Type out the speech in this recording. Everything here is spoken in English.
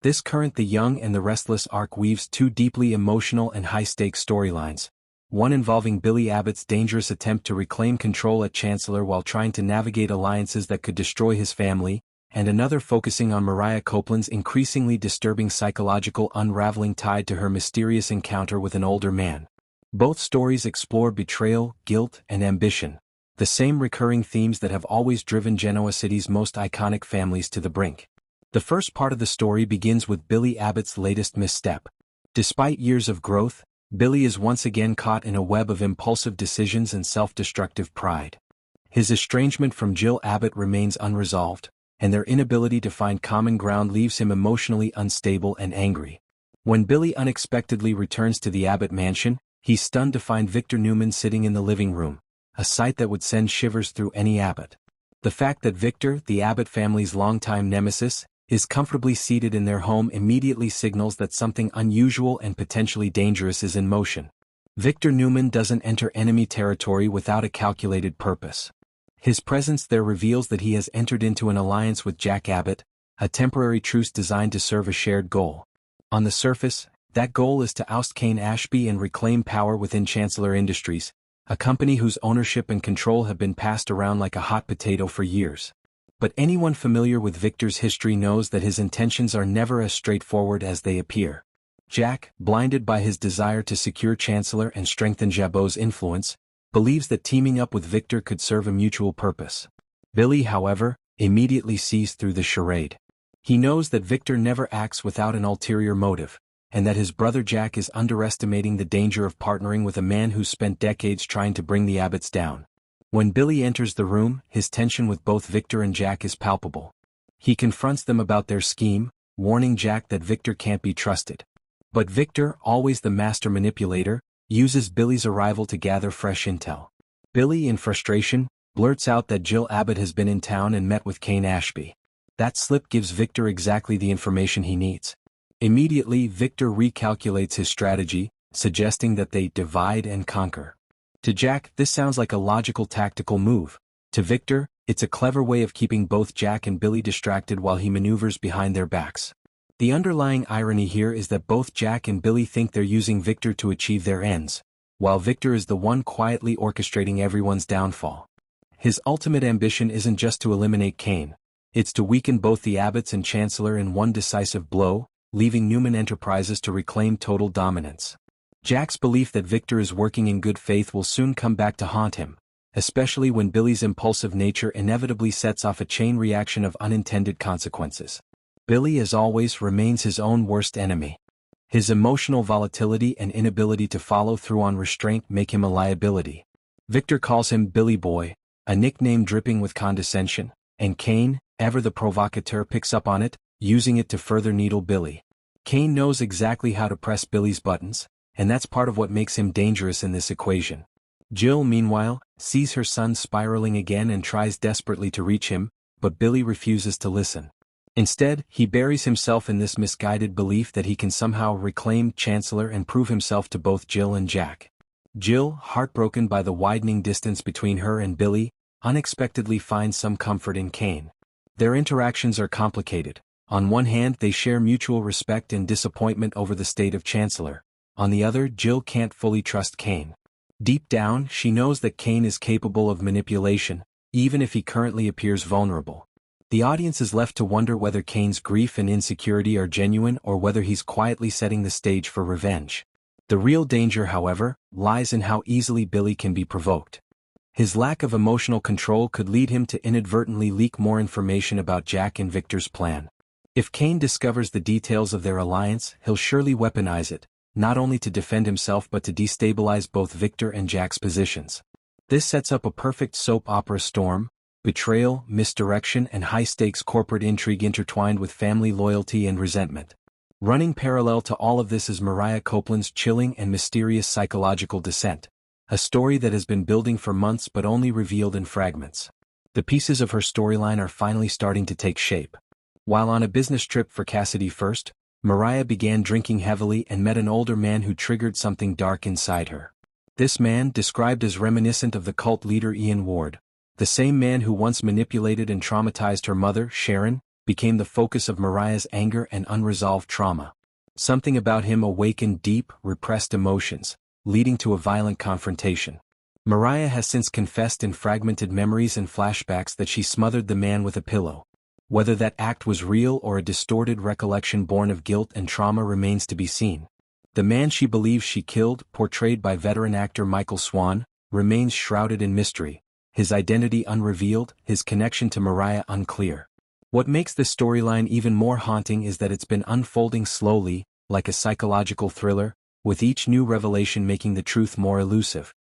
This current The Young and the Restless arc weaves two deeply emotional and high-stakes storylines. One involving Billy Abbott's dangerous attempt to reclaim control at Chancellor while trying to navigate alliances that could destroy his family, and another focusing on Mariah Copeland's increasingly disturbing psychological unraveling tied to her mysterious encounter with an older man. Both stories explore betrayal, guilt, and ambition, the same recurring themes that have always driven Genoa City's most iconic families to the brink. The first part of the story begins with Billy Abbott's latest misstep. Despite years of growth, Billy is once again caught in a web of impulsive decisions and self-destructive pride. His estrangement from Jill Abbott remains unresolved, and their inability to find common ground leaves him emotionally unstable and angry. When Billy unexpectedly returns to the Abbott mansion, he's stunned to find Victor Newman sitting in the living room, a sight that would send shivers through any Abbott. The fact that Victor, the Abbott family's longtime nemesis, is comfortably seated in their home immediately signals that something unusual and potentially dangerous is in motion. Victor Newman doesn't enter enemy territory without a calculated purpose. His presence there reveals that he has entered into an alliance with Jack Abbott, a temporary truce designed to serve a shared goal. On the surface, that goal is to oust Kane Ashby and reclaim power within Chancellor Industries, a company whose ownership and control have been passed around like a hot potato for years. But anyone familiar with Victor's history knows that his intentions are never as straightforward as they appear. Jack, blinded by his desire to secure Chancellor and strengthen Jabot's influence, believes that teaming up with Victor could serve a mutual purpose. Billy, however, immediately sees through the charade. He knows that Victor never acts without an ulterior motive, and that his brother Jack is underestimating the danger of partnering with a man who's spent decades trying to bring the Abbotts down. When Billy enters the room, his tension with both Victor and Jack is palpable. He confronts them about their scheme, warning Jack that Victor can't be trusted. But Victor, always the master manipulator, uses Billy's arrival to gather fresh intel. Billy, in frustration, blurts out that Jill Abbott has been in town and met with Kane Ashby. That slip gives Victor exactly the information he needs. Immediately, Victor recalculates his strategy, suggesting that they divide and conquer. To Jack, this sounds like a logical tactical move. To Victor, it's a clever way of keeping both Jack and Billy distracted while he maneuvers behind their backs. The underlying irony here is that both Jack and Billy think they're using Victor to achieve their ends, while Victor is the one quietly orchestrating everyone's downfall. His ultimate ambition isn't just to eliminate Kane, it's to weaken both the Abbotts and Chancellor in one decisive blow, leaving Newman Enterprises to reclaim total dominance. Jack's belief that Victor is working in good faith will soon come back to haunt him, especially when Billy's impulsive nature inevitably sets off a chain reaction of unintended consequences. Billy, as always, remains his own worst enemy. His emotional volatility and inability to follow through on restraint make him a liability. Victor calls him Billy Boy, a nickname dripping with condescension, and Kane, ever the provocateur, picks up on it, using it to further needle Billy. Kane knows exactly how to press Billy's buttons, and that's part of what makes him dangerous in this equation. Jill, meanwhile, sees her son spiraling again and tries desperately to reach him, but Billy refuses to listen. Instead, he buries himself in this misguided belief that he can somehow reclaim Chancellor and prove himself to both Jill and Jack. Jill, heartbroken by the widening distance between her and Billy, unexpectedly finds some comfort in Kane. Their interactions are complicated. On one hand, they share mutual respect and disappointment over the state of Chancellor. On the other, Jill can't fully trust Kane. Deep down, she knows that Kane is capable of manipulation, even if he currently appears vulnerable. The audience is left to wonder whether Kane's grief and insecurity are genuine or whether he's quietly setting the stage for revenge. The real danger, however, lies in how easily Billy can be provoked. His lack of emotional control could lead him to inadvertently leak more information about Jack and Victor's plan. If Kane discovers the details of their alliance, he'll surely weaponize it, not only to defend himself but to destabilize both Victor and Jack's positions. This sets up a perfect soap opera storm: betrayal, misdirection, and high-stakes corporate intrigue intertwined with family loyalty and resentment. Running parallel to all of this is Mariah Copeland's chilling and mysterious psychological descent, a story that has been building for months but only revealed in fragments. The pieces of her storyline are finally starting to take shape. While on a business trip for Cassidy First, Mariah began drinking heavily and met an older man who triggered something dark inside her. This man, described as reminiscent of the cult leader Ian Ward, the same man who once manipulated and traumatized her mother, Sharon, became the focus of Mariah's anger and unresolved trauma. Something about him awakened deep, repressed emotions, leading to a violent confrontation. Mariah has since confessed in fragmented memories and flashbacks that she smothered the man with a pillow. Whether that act was real or a distorted recollection born of guilt and trauma remains to be seen. The man she believes she killed, portrayed by veteran actor Michael Swan, remains shrouded in mystery, his identity unrevealed, his connection to Mariah unclear. What makes this storyline even more haunting is that it's been unfolding slowly, like a psychological thriller, with each new revelation making the truth more elusive.